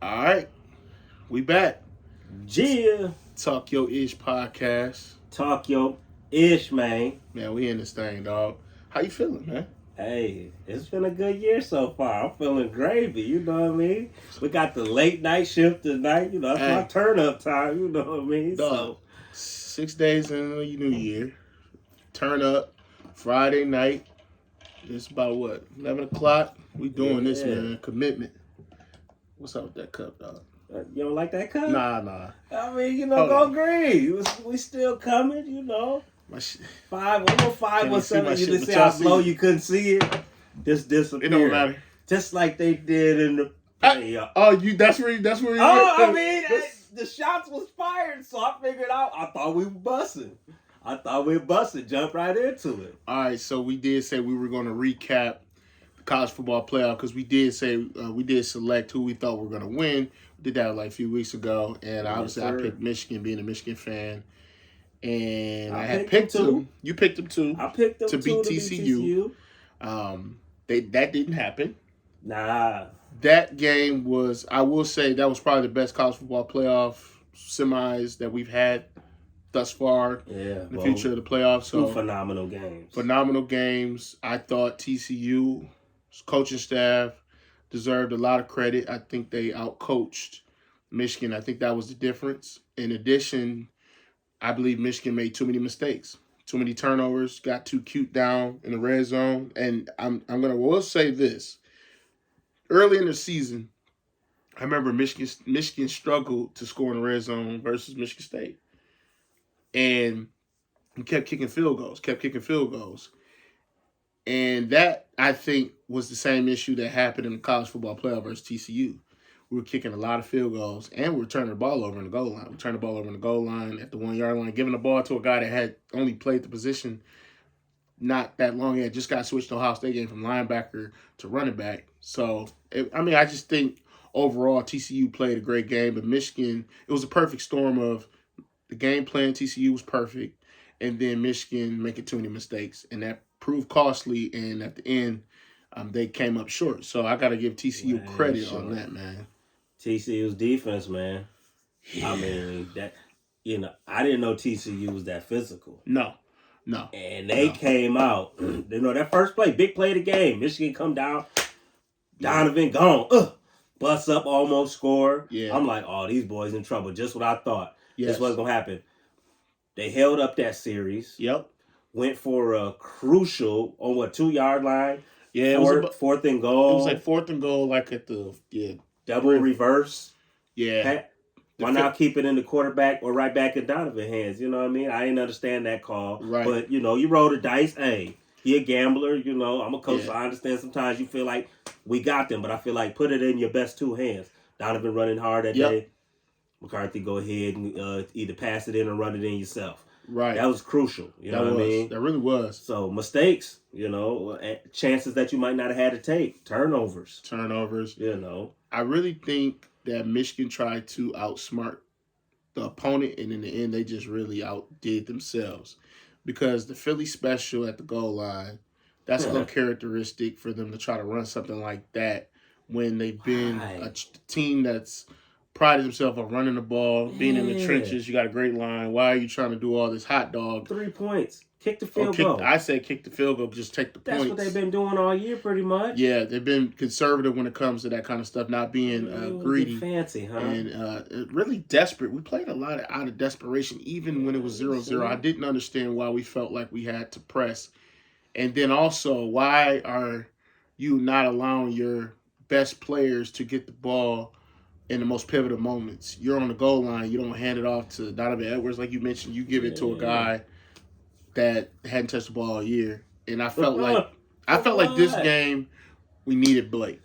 All right, we back. Yeah. Talk Yo Ish podcast. Talk Yo Ish, man. Man, we in this thing, dog. How you feeling, man? Hey, it's been a good year so far. I'm feeling gravy, you know what I mean? We got the late night shift tonight, that's my turn up time, you know what I mean? Dog, 6 days in the new year. Turn up, Friday night. It's about what, 11 o'clock? We doing this, man. Commitment. What's up with that cup, dog? You don't like that cup? Nah. I mean, go green. We still coming, My almost 517. You didn't see how low you couldn't see it. Just disappeared. It don't matter. Just like they did in the that's where you the shots was fired, so I figured out. I thought we were busting. Jump right into it. All right, so we did say we were going to recap the college football playoff because we did say we did select who we thought were going to win. We did that like a few weeks ago, and obviously I picked Michigan, being a Michigan fan, and I had picked them. You picked them too. I picked them to beat TCU. That didn't happen. Nah. That game was, I will say, that was probably the best college football playoff semis that we've had thus far in the future of the playoffs. So phenomenal games. I thought TCU's coaching staff deserved a lot of credit. I think they outcoached Michigan. I think that was the difference. In addition, I believe Michigan made too many mistakes. Too many turnovers, got too cute down in the red zone. And we'll say this. Early in the season, I remember Michigan struggled to score in the red zone versus Michigan State. And we kept kicking field goals. And that, I think, was the same issue that happened in the college football playoff versus TCU. We were kicking a lot of field goals, and we were turning the ball over in the goal line. We turned the ball over in the goal line at the 1 yard line, giving the ball to a guy that had only played the position not that long. He had just got switched to Ohio State game from linebacker to running back. So, I just think overall TCU played a great game, but Michigan, it was a perfect storm of the game plan. TCU was perfect, and then Michigan making too many mistakes, and that proved costly, and at the end, they came up short. So I got to give TCU credit on that, man. TCU's defense, man. Yeah. I mean, I didn't know TCU was that physical. No. And they came out. That first play, big play of the game. Michigan come down. Donovan gone. Bust up, almost score. Yeah. I'm like, oh, these boys in trouble. Just what I thought. Yes. This wasn't going to happen. They held up that series. Yep. Went for a crucial, 2 yard line. Yeah, fourth and goal. It was like fourth and goal, like at the double reverse. Yeah. Why not keep it in the quarterback or right back in Donovan's hands? You know what I mean? I didn't understand that call. Right. But, you roll the dice. Hey, he a gambler. I'm a coach, so I understand sometimes you feel like we got them, but I feel like put it in your best two hands. Donovan running hard that day. McCarthy, go ahead and either pass it in or run it in yourself. Right. That was crucial. You know what I mean? That really was. So mistakes, chances that you might not have had to take. Turnovers. I really think that Michigan tried to outsmart the opponent, and in the end, they just really outdid themselves. Because the Philly special at the goal line, that's uncharacteristic for them to try to run something like that when they've been a team that's prided themselves on running the ball, being in the trenches. You got a great line. Why are you trying to do all this hot dog? 3 points. Kick the field goal. I say kick the field goal. Just take the points. That's what they've been doing all year pretty much. Yeah, they've been conservative when it comes to that kind of stuff, not being greedy. Fancy, huh? And really desperate. We played a lot out of desperation, even when it was 0-0. I didn't understand why we felt like we had to press. And then also, why are you not allowing your best players to get the ball in the most pivotal moments? You're on the goal line. You don't hand it off to Donovan Edwards like you mentioned. You give it to a guy that hadn't touched the ball all year. And I felt like this game we needed Blake.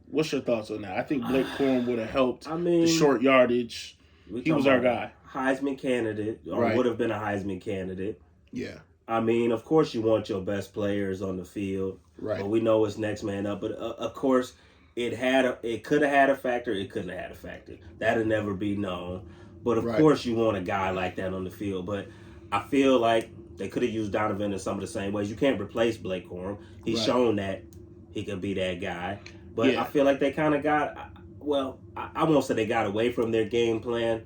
What's your thoughts on that? I think Blake Corum would have helped the short yardage. He was our guy. Heisman candidate, or would have been a Heisman candidate. Yeah. I mean, of course you want your best players on the field. Right. But we know it's next man up. But of course, it could have had a factor. It couldn't have had a factor. That'll never be known. But of course you want a guy like that on the field. But I feel like they could have used Donovan in some of the same ways. You can't replace Blake Corum. He's shown that he can be that guy. But I feel like they kind of got well, I won't say they got away from their game plan.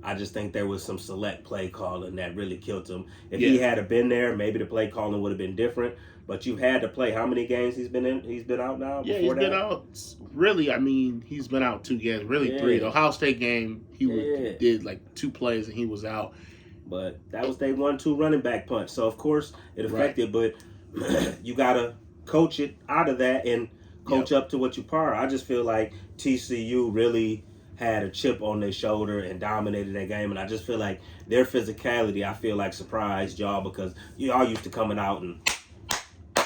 I just think there was some select play calling that really killed him. If he had been there, maybe the play calling would have been different. But you had to play. How many games he's been in? He's been out now. Yeah, he's been out. Really, I mean, he's been out 2 games. Really, 3. The Ohio State game, he did like 2 plays and he was out. But that was their 1-2 running back punch. So of course it affected. But you gotta coach it out of that and coach up to what you par. I just feel like TCU really had a chip on their shoulder and dominated that game, and I just feel like their physicality, I feel like, surprised y'all because y'all used to coming out and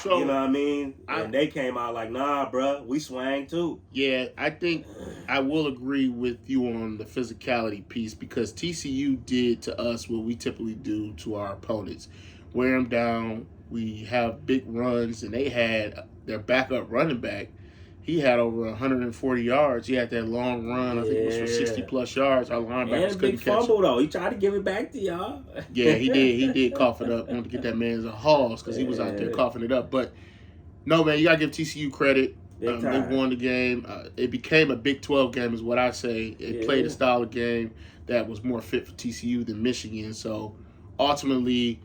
you know what I mean? And they came out like, nah, bruh, we swang too. Yeah, I think I will agree with you on the physicality piece because TCU did to us what we typically do to our opponents. Wear them down, we have big runs, and they had their backup running back. He had over 140 yards. He had that long run. I think it was for 60-plus yards. Our linebackers couldn't catch fumble, him. though. He tried to give it back to y'all. Yeah, he did. He did cough it up. Wanted to get that man as a hoss because he was out there coughing it up. But, no, man, you got to give TCU credit. They won the game. It became a Big 12 game is what I say. It played a style of game that was more fit for TCU than Michigan. So, ultimately,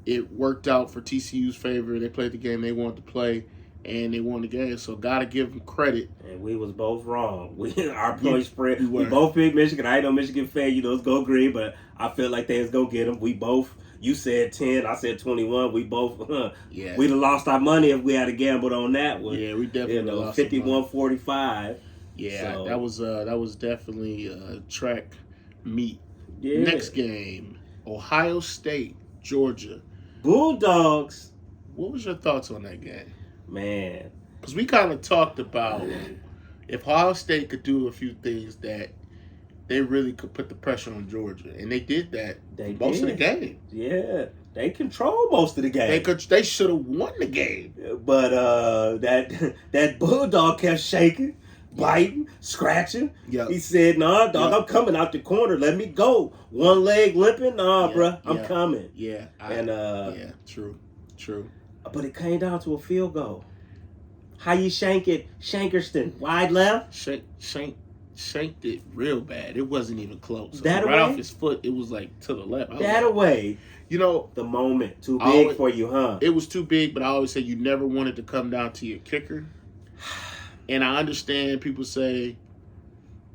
it worked out for TCU's favor. They played the game they wanted to play. And they won the game, so gotta give them credit. And we was both wrong. Our point spread. We both picked Michigan. I ain't no Michigan fan. You know, it's go green, but I feel like they was go get them. We both. You said 10. I said 21. We both. We'd have lost our money if we had gambled on that one. Yeah, we definitely lost 51-45. Yeah, so. that was definitely track meet. Yeah. Next game, Ohio State, Georgia. Bulldogs. What was your thoughts on that game? Man, because we kind of talked about if Ohio State could do a few things that they really could put the pressure on Georgia, and they did that most of the game. Yeah, they controlled most of the game. They should have won the game, but that Bulldog kept shaking, biting, scratching. Yep. He said, "Nah, dog, I'm coming out the corner. Let me go. One leg limping. Nah, bruh, I'm coming." Yeah, true. But it came down to a field goal. How you shank it? Shankerston, wide left. Shanked it real bad. It wasn't even close. That right away? Off his foot, it was like to the left. That away. You know, the moment too big for you, huh? It was too big, but I always say you never want it to come down to your kicker. And I understand people say,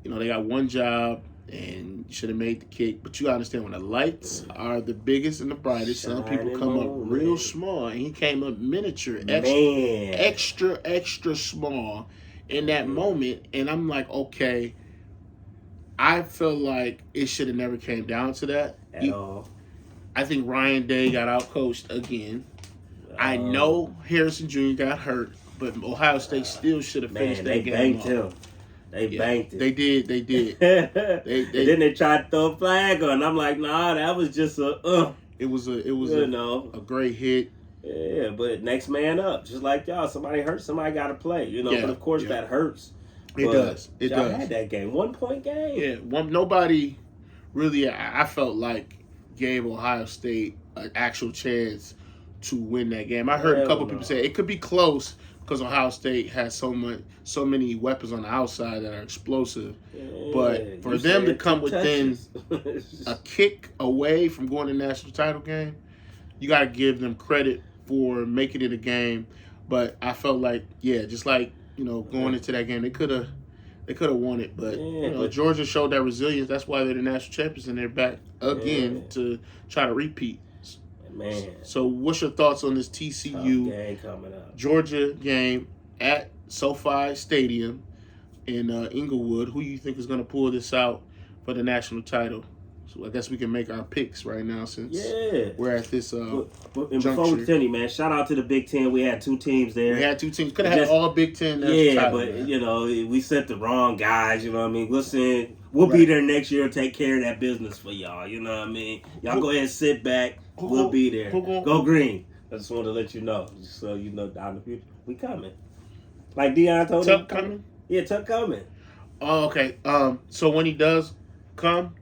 you know, they got one job and you should have made the kick. But you understand when the lights are the biggest and the brightest, some people come up real small. And he came up miniature, extra small in that moment. And I'm like, okay, I feel like it should have never came down to that. At all. I think Ryan Day got outcoached again. I know Harrison Jr. got hurt, but Ohio State still should have finished that game off. They banked it. They did. Then they tried to throw a flag on. I'm like, nah, that was just It was a great hit. Yeah, but next man up, just like y'all. Somebody hurt, somebody got to play. You know, but of course that hurts. It does. Y'all had that game, 1-point game. Yeah, nobody really. I felt like gave Ohio State an actual chance to win that game. I heard a couple people say it could be close because Ohio State has so many weapons on the outside that are explosive. But for them to come within a kick away from going to the national title game, you got to give them credit for making it a game. But I felt like, just like, going into that game, they could have won it. But, Georgia showed that resilience. That's why they're the national champions, and they're back again to try to repeat. Man. So what's your thoughts on this TCU game coming up? Georgia game at SoFi Stadium in Inglewood? Who you think is going to pull this out for the national title? So I guess we can make our picks right now since we're at this and before we continue, man, shout out to the Big Ten. We had 2 teams there. We had 2 teams. Could have had all Big Ten national title, but man. We sent the wrong guys. You know what I mean? Listen, we'll be there next year and take care of that business for y'all. You know what I mean? Y'all go ahead and sit back. We'll be there. Go green. I just wanted to let you know, just so you know, down the future, we coming. Like Deion told Tuck coming? Yeah, Tuck coming. Oh, okay. So when he does come,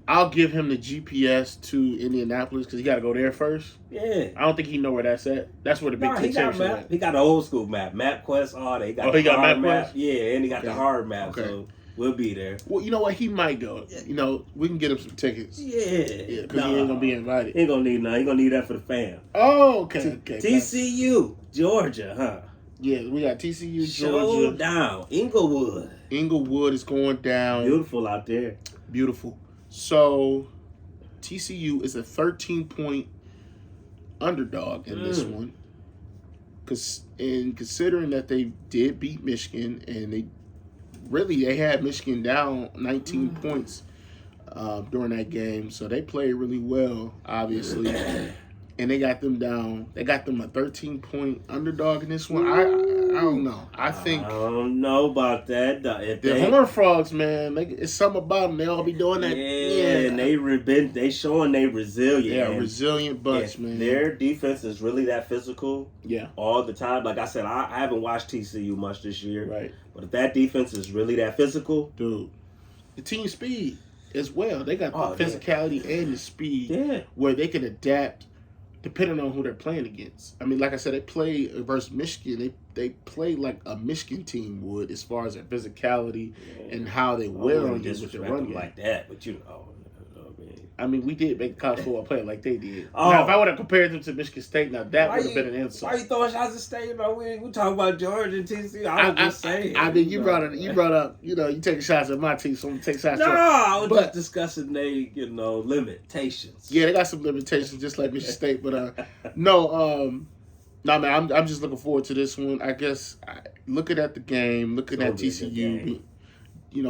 I'll give him the GPS to Indianapolis because he got to go there first. Yeah. I don't think he know where that's at. That's where the Big Ten championship is. He got the old school map. MapQuest, all that. He got the hard map. Yeah, and he got the hard map. Okay. So We'll be there. Well, you know what? He might go. You know, we can get him some tickets. Yeah. Because he ain't gonna be invited. He ain't gonna need nothing. He gonna need that for the fam. Oh, okay. TCU, Georgia, huh? Yeah, we got TCU, Georgia. Showdown. Inglewood. Inglewood is going down. Beautiful out there. Beautiful. So, TCU is a 13-point underdog in this one. Considering that they did beat Michigan and they had Michigan down 19 points during that game, so they played really well, obviously. And they got them down. They got them a 13-point underdog in this one. I don't know. I don't know about that. The Horned Frogs, man, it's something about them. They all be doing that. Yeah, and they showing they resilient. Yeah, resilient bunch, man. Their defense is really that physical. Yeah, all the time. Like I said, I haven't watched TCU much this year. Right. But if that defense is really that physical, dude, the team speed as well. They got the physicality and the speed where they can adapt depending on who they're playing against. I mean, like I said, they play versus Michigan. They play like a Michigan team would as far as their physicality and how they wear on you with the run game. Like that, but I mean, we did make a college football play like they did. Now, if I would have compared them to Michigan State, now that would have been an insult. Why you throwing shots at State? You know, we talking about Georgia and TCU. I'm just saying. I mean, you brought up, you taking shots at my team, so I'm gonna take shots. I was just discussing they, limitations. Yeah, they got some limitations, just like Michigan State. But man, I'm just looking forward to this one. I guess looking at the game, looking at TCU.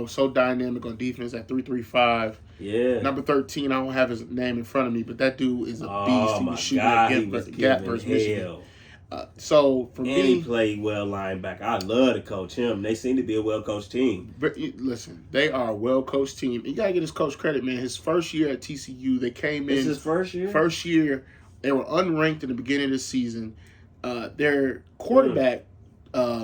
So dynamic on defense at 335. Yeah. Number 13, I don't have his name in front of me, but that dude is a beast. He was shooting at Gap versus Michigan. So for me, he played well linebacker. I love to coach him. They seem to be a well-coached team. But listen, they are a well-coached team. You gotta get his coach credit, man. His first year at TCU, they came in. This is his first year. First year, they were unranked in the beginning of the season. Their quarterback.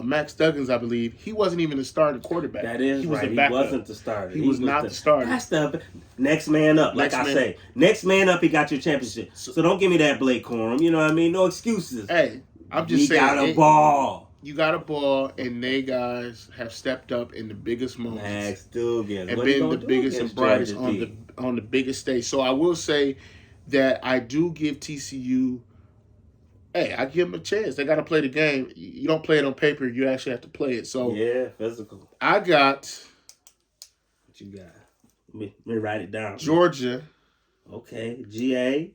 Max Duggins, I believe, he wasn't even the starting quarterback. That is right. He wasn't the starter. He was not the starter. That's the next man up. Like I say, next man up, he got your championship. So don't give me that Blake Corum. You know what I mean? No excuses. Hey, I'm just saying. You got a ball. You got a ball, and they guys have stepped up in the biggest moments. Max Duggins. And been the biggest and brightest on the biggest stage. So I will say that I do give TCU... Hey, I give them a chance. They got to play the game. You don't play it on paper. You actually have to play it. So yeah, physical. I got. What you got? Let me write it down. Georgia. Okay, GA.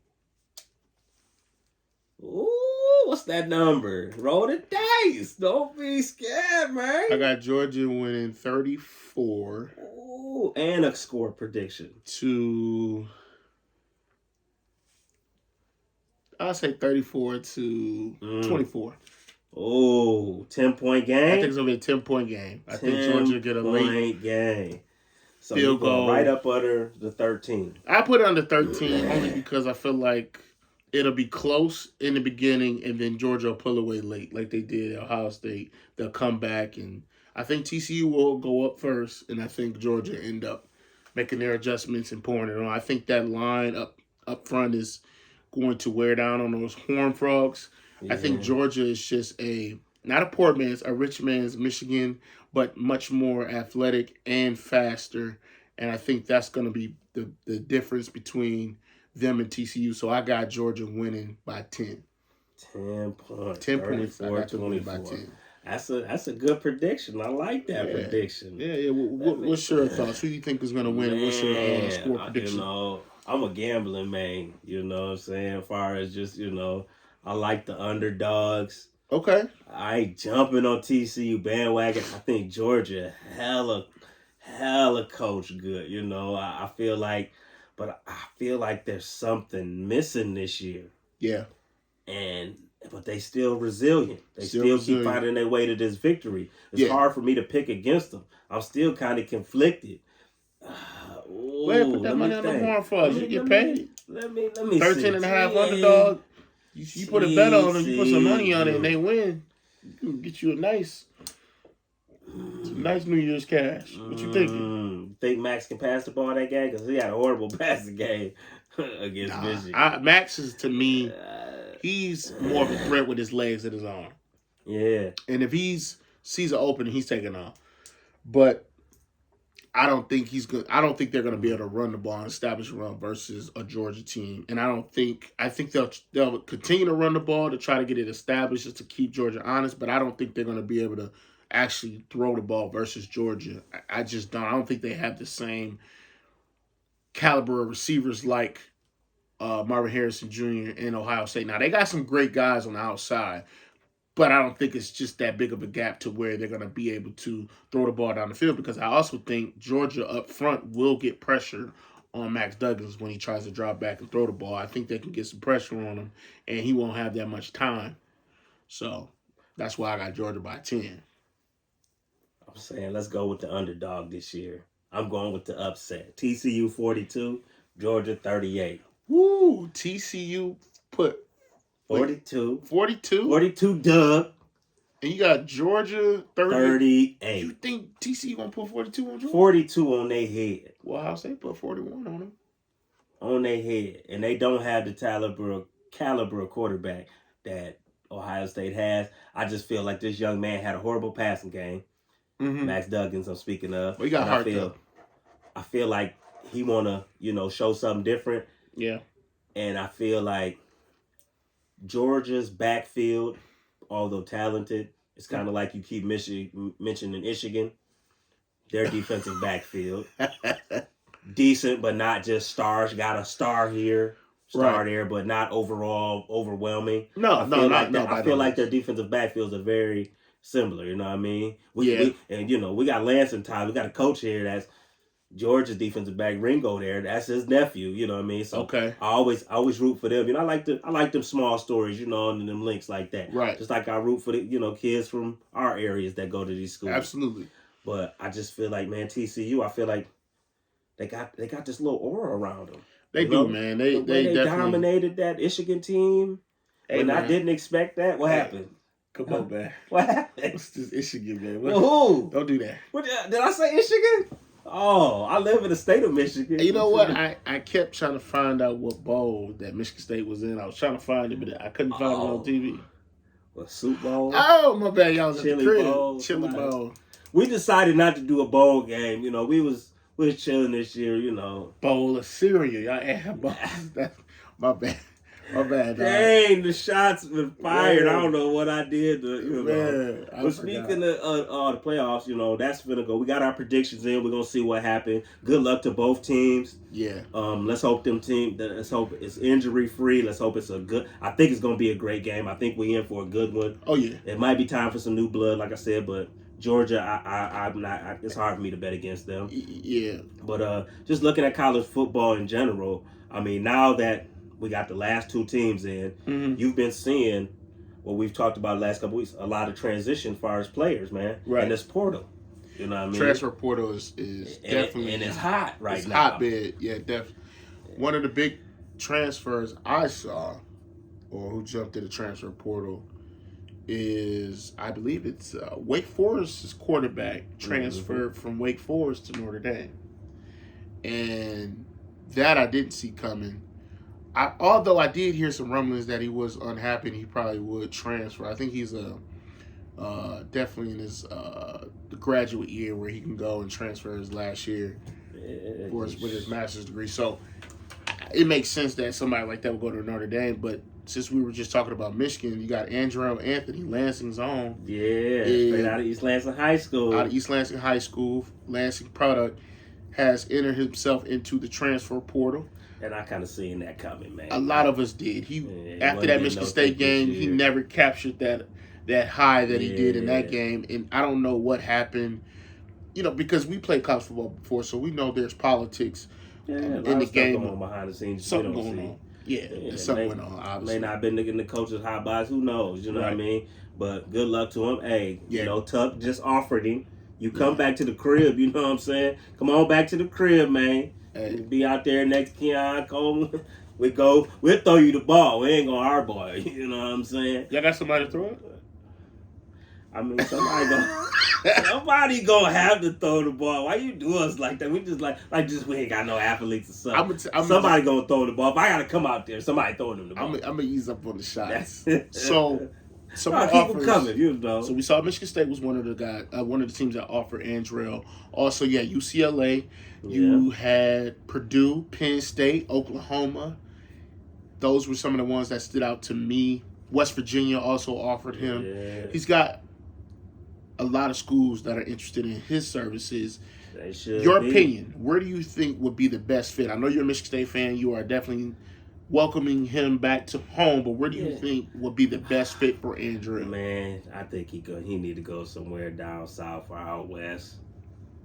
Ooh, what's that number? Roll the dice. Don't be scared, man. I got Georgia winning 34. Ooh, and a score prediction. To... I'll say 34 to 24. Oh, 10-point game? I think it's going to be a 10-point game. I think Georgia get a late game. So field goal. Right up under the 13. I put it under 13 only because I feel like it'll be close in the beginning and then Georgia will pull away late like they did at Ohio State. They'll come back and I think TCU will go up first and I think Georgia end up making their adjustments and pouring it on. I think that line up front is going to wear down on those Horned Frogs. Yeah. I think Georgia is just not a poor man's, a rich man's Michigan, but much more athletic and faster. And I think that's going to be the difference between them and TCU. So I got Georgia winning by 10. 10 points. 10 points. I got them winning by 10. That's a good prediction. I like that prediction. Yeah. What's your thoughts? Who do you think is going to win? What's your score prediction? I'm a gambling man, you know what I'm saying? As far as just, I like the underdogs. Okay. I ain't jumping on TCU bandwagon. I think Georgia hella coach good, I feel like there's something missing this year. Yeah. But they still resilient. They still keep finding their way to this victory. It's hard for me to pick against them. I'm still kind of conflicted. Wait, put that money on the Horned Frogs. You get paid. Let me 13 and a half underdog. You put a bet on them, you put some money on it, and they win. You can get you a nice New Year's cash. What you thinking? Think Max can pass the ball in that game? Because he had a horrible passing game against Michigan. Max is, to me, he's more of a threat with his legs than his arm. Yeah. And if he sees an opening, he's taking off. But I don't think he's good. I don't think they're going to be able to run the ball and establish a run versus a Georgia team. And I don't think I think they'll continue to run the ball to try to get it established just to keep Georgia honest. But I don't think they're going to be able to actually throw the ball versus Georgia. I just don't. I don't think they have the same caliber of receivers like Marvin Harrison Jr. in Ohio State. Now they got some great guys on the outside, but I don't think it's just that big of a gap to where they're going to be able to throw the ball down the field because I also think Georgia up front will get pressure on Max Duggan when he tries to drop back and throw the ball. I think they can get some pressure on him, and he won't have that much time. So that's why I got Georgia by 10. I'm saying let's go with the underdog this year. I'm going with the upset. TCU 42, Georgia 38. Woo! TCU put 42. 42? 42 dub. And you got Georgia 38. You think TCU going to put 42 on Georgia? 42 on their head. Well, Ohio State put 41 on them. On their head. And they don't have the caliber of quarterback that Ohio State has. I just feel like this young man had a horrible passing game. Mm-hmm. Max Duggins, I'm speaking of. Well, he got hurt, though. I feel like he want to, show something different. Yeah. And I feel like Georgia's backfield, although talented, it's kind of like you keep mentioning Michigan. Their defensive backfield. Decent, but not just stars. Got a star here, star there, but not overall overwhelming. I feel like their defensive backfields are very similar. You know what I mean? We got Lance and Ty. We got a coach here that's Georgia's defensive back, Ringo there. That's his nephew. You know what I mean? So okay. I always root for them. I like them small stories. And them links like that. Right. Just like I root for the kids from our areas that go to these schools. Absolutely. But I just feel like, man, TCU. I feel like they got this little aura around them. They do, man. They definitely dominated that Michigan team. And I didn't expect that. What happened? Come on, man. What happened? What's this Michigan, man? Who? Don't do that. What, did I say Michigan? Oh, I live in the state of Michigan. You know what? I kept trying to find out what bowl that Michigan State was in. I was trying to find it, but I couldn't find it on TV. What, Soup Bowl? Oh, my bad. Y'all was at the crib. Bowl. Chili Bowl. We decided not to do a bowl game. We was chilling this year, Bowl of cereal. Y'all had bowls. My bad. My bad. Dang, the shots been fired. Man. I don't know what I did. But speaking of the playoffs, that's gonna go. We got our predictions in. We're gonna see what happened. Good luck to both teams. Yeah. Let's hope let's hope it's injury free. Let's hope it's I think it's gonna be a great game. I think we in for a good one. Oh yeah. It might be time for some new blood, like I said, but Georgia, I'm not. It's hard for me to bet against them. Yeah. But just looking at college football in general, I mean, now that we got the last two teams in, mm-hmm. You've been seeing what we've talked about the last couple weeks, a lot of transition as far as players, man. Right. And this portal. You know what I mean? Transfer portal is definitely and it's hot right it's now. It's hotbed, yeah, definitely. One of the big transfers I saw, or who jumped to the transfer portal, is I believe it's Wake Forest's quarterback transferred mm-hmm. from Wake Forest to Notre Dame, and that I didn't see coming. Although I did hear some rumblings that he was unhappy and he probably would transfer. I think he's definitely in his the graduate year where he can go and transfer his last year with his master's degree. So it makes sense that somebody like that would go to Notre Dame. But since we were just talking about Michigan, you got Andrew Anthony, Lansing's own. Yeah, straight out of East Lansing High School. Out of East Lansing High School, Lansing product, has entered himself into the transfer portal. And I kind of seen that coming, man. A lot of us did. After that Michigan State game, he never captured that high that he did in that game. And I don't know what happened, because we played college football before, so we know there's politics in the game. Going on behind the scenes. Something going on. Yeah, there's something going on, obviously. May not have been in the coach's hot box. Who knows? You know what I mean? But good luck to him. Hey, Tuck just offered him. You come back to the crib, you know what I'm saying? Come on back to the crib, man. Hey. Be out there next Keon Coleman. We'll throw you the ball. We ain't gonna Harbaugh. You know what I'm saying? Y'all got somebody to throw it? I mean, somebody gonna have to throw the ball. Why you do us like that? We just we ain't got no athletes or something. Somebody gonna throw the ball. If I gotta come out there, somebody throwing them the ball. I'm gonna ease up on the shots. So some of the keep them offers coming, you know. So we saw Michigan State was one of the teams that offered Andrell. Also, yeah, UCLA. You had Purdue, Penn State, Oklahoma. Those were some of the ones that stood out to me. West Virginia also offered him. Yeah. He's got a lot of schools that are interested in his services. They should Your be. opinion, where do you think would be the best fit? I know you're a Michigan State fan. You are definitely welcoming him back to home, but where do you think would be the best fit for Andrew? Man, I think he need to go somewhere down south or out west.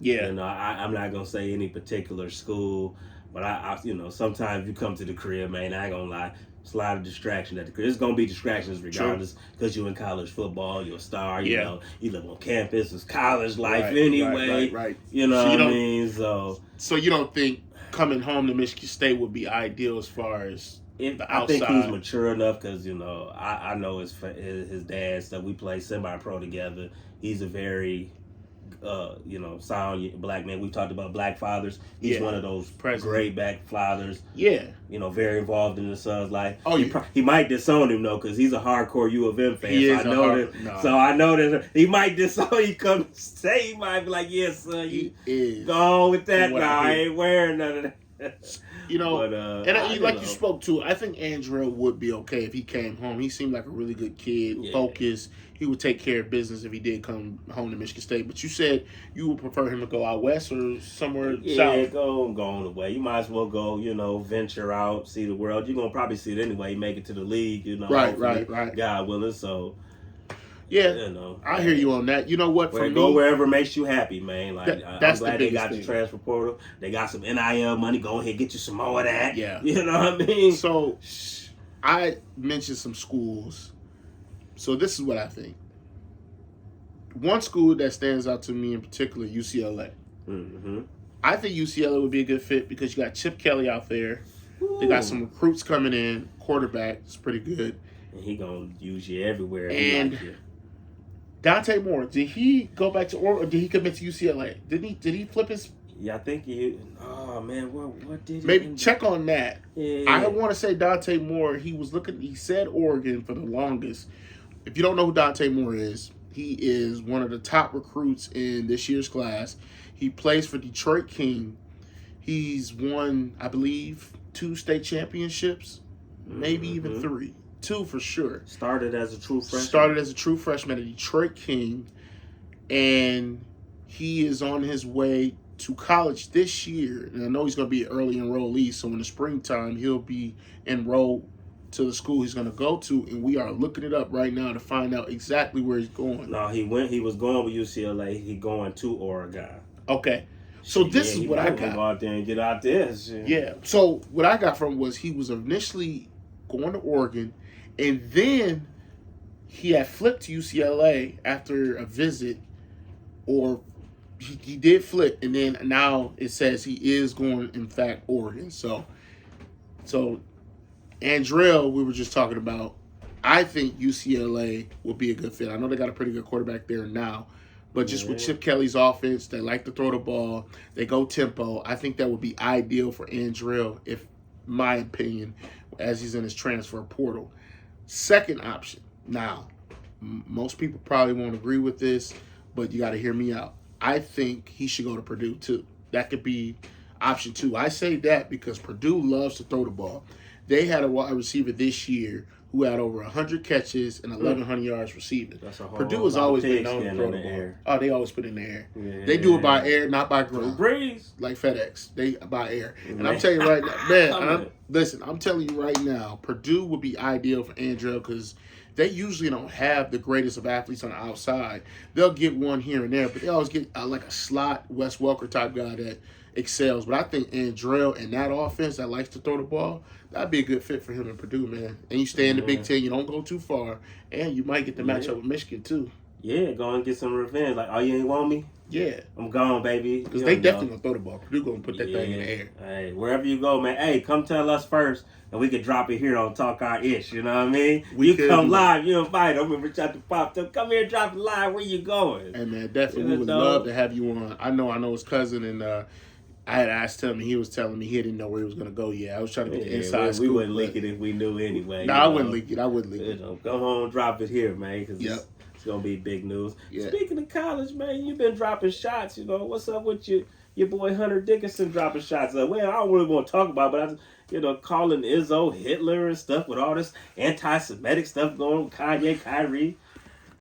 Yeah. You know, I'm not gonna say any particular school, but I sometimes you come to the crib, man. I ain't gonna lie. It's a lot of distraction at the crib. It's gonna be distractions regardless, because you're in college football, you're a star. You know, you live on campus. It's college life anyway. Right. You know what I mean? So you don't think coming home to Michigan State would be ideal as far as the outside? I think he's mature enough because I know his dad stuff. We play semi-pro together. He's a very sound black man. We talked about black fathers. He's one of those great black fathers. Yeah. Very involved in his son's life. Oh, he might disown him though, because he's a hardcore U of M fan. So I know that he might disown. He come say, he might be like, "Yes, son, you go on with that. Nah, I ain't wearing none of that." You spoke to, I think Andrew would be okay if he came home. He seemed like a really good kid, focused. He would take care of business if he did come home to Michigan State. But you said you would prefer him to go out west or somewhere south. Yeah, go on the way. You might as well go, venture out, see the world. You're going to probably see it anyway. Make it to the league, Right. God willing, so... Yeah, I hear you on that. You know what? Go wherever makes you happy, man. Like I'm glad they got the transfer portal. They got some NIL money. Go ahead, get you some more of that. Yeah, you know what I mean. So, I mentioned some schools. So this is what I think. One school that stands out to me in particular, UCLA. Mm-hmm. I think UCLA would be a good fit because you got Chip Kelly out there. Ooh. They got some recruits coming in. Quarterback is pretty good. And he gonna use you everywhere. And Dante Moore, did he go back to Oregon or did he commit to UCLA? Did he flip his? Yeah, I think he. Oh man, what did he? Maybe check on that. Yeah. I want to say Dante Moore. He said Oregon for the longest. If you don't know who Dante Moore is, he is one of the top recruits in this year's class. He plays for Detroit King. He's won, I believe, 2 state championships, maybe even 3. 2 for sure. Started as a true freshman at Detroit King, and he is on his way to college this year. And I know he's going to be an early enrollee, so in the springtime he'll be enrolled to the school he's going to go to, and we are looking it up right now to find out exactly where he's going. No, he was going with UCLA. He going to Oregon. Okay. So this is what I got. Go out there and get out there. Yeah. So what I got from was he was initially going to Oregon, and then he had flipped to UCLA after a visit, or he did flip, and then now it says he is going, in fact, Oregon. So Andrell, we were just talking about, I think UCLA will be a good fit. I know they got a pretty good quarterback there now, but just with Chip Kelly's offense, they like to throw the ball, they go tempo. I think that would be ideal for Andrell, if my opinion, as he's in his transfer portal. Second option. Now, most people probably won't agree with this, but you got to hear me out. I think he should go to Purdue too. That could be option 2. I say that because Purdue loves to throw the ball. They had a wide receiver this year who had over 100 catches and 1,100 yards receiving. Purdue has always been known to throw the ball. Oh, they always put it in the air. Yeah. They do it by air, not by ground. Breeze. Like FedEx. They by air. And I'm telling you right now, man, I'm telling you right now, Purdue would be ideal for Andrew because they usually don't have the greatest of athletes on the outside. They'll get one here and there, but they always get like a slot Wes Welker type guy that excels. But I think Andrell and that offense that likes to throw the ball, that'd be a good fit for him in Purdue, man. And you stay in the Big Ten, you don't go too far, and you might get the matchup with Michigan too. Yeah, go and get some revenge. Like, oh, you ain't want me? Yeah. I'm gone, baby. Because they definitely going to throw the ball. Purdue going to put that thing in the air. Hey, wherever you go, man, hey, come tell us first, and we can drop it here on Talk Our Ish, you know what I mean? You come live, you invite them, and reach out to Pop. Come here and drop it live. Where you going? Hey, man, definitely. We would love to have you on. I know his cousin, and I had asked him, and he was telling me he didn't know where he was going to go yet. I was trying to get the Yeah, inside we scoop. wouldn't leak it if we knew anyway. No, I wouldn't leak it. I wouldn't leak it. Go home, drop it here, man, because Yep. it's gonna be big news. Yeah. Speaking of college, man, you've been dropping shots. What's up with your boy Hunter Dickinson dropping shots? Well, I don't really want to talk about, but calling Izzo Hitler and stuff with all this anti-Semitic stuff going on, Kanye, Kyrie.